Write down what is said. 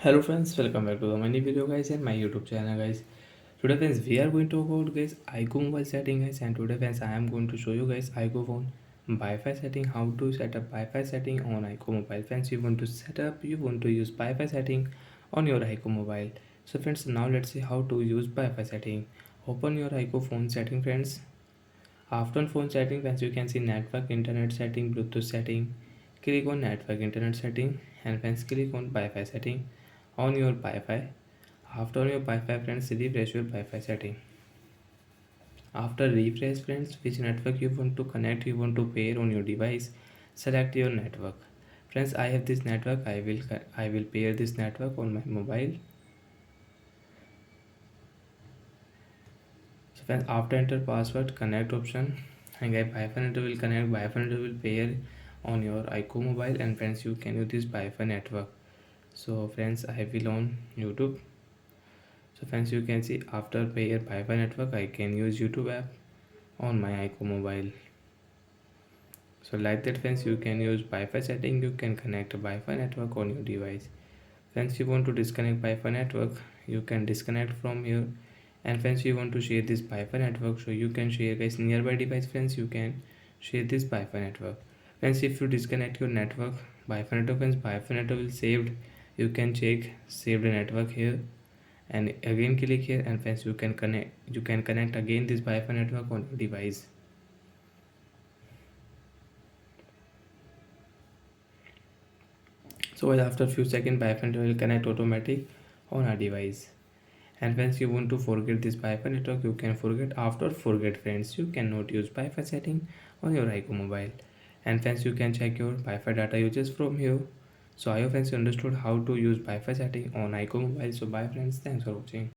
Hello friends, welcome back to the mini video guys and my YouTube channel guys. Today friends we are going to talk about guys iQOO mobile setting guys, and today friends I am going to show you guys iQOO phone Wi-Fi setting, how to set up Wi-Fi setting on iQOO mobile. Friends, you want to use Wi-Fi setting on your iQOO mobile. So friends, now let's see how to use Wi-Fi setting. Open your iQOO phone setting friends. After phone setting friends, you can see network, internet setting, Bluetooth setting. Click on network, internet setting, and friends click on Wi-Fi setting on your Wi-Fi. After your Wi-Fi friends, refresh your Wi-Fi setting. After refresh friends, which network you want to connect, you want to pair on your device, select your network. Friends, I have this network. I will pair this network on my mobile. So friends, after enter password, connect option, and guys, Wi-Fi network will connect. Wi-Fi network will pair on your iQOO mobile, and friends, you can use this Wi-Fi network. So friends, I will on YouTube. So friends, you can see after pair Wi-Fi network, I can use YouTube app on my iQOO mobile. So like that friends, you can use Wi-Fi setting. You can connect a Wi-Fi network on your device. Friends, you want to disconnect Wi-Fi network, you can disconnect from here. And friends, you want to share this Wi-Fi network, so you can share guys nearby device. Friends, you can share this Wi-Fi network. Friends, if you disconnect your network, Wi-Fi network friends, Wi-Fi network will saved. You can check save the network here, and again click here, and friends, you can connect again this Wi-Fi network on your device. So after few seconds, Wi-Fi network will connect automatic on our device. And once you want to forget this Wi-Fi network, you can forget. After forget friends, you cannot use Wi-Fi setting on your iQOO mobile. And friends, you can check your Wi-Fi data uses from here. So I hope friends you understood how to use Wi-Fi setting on iQOO mobile. So bye friends, thanks for watching.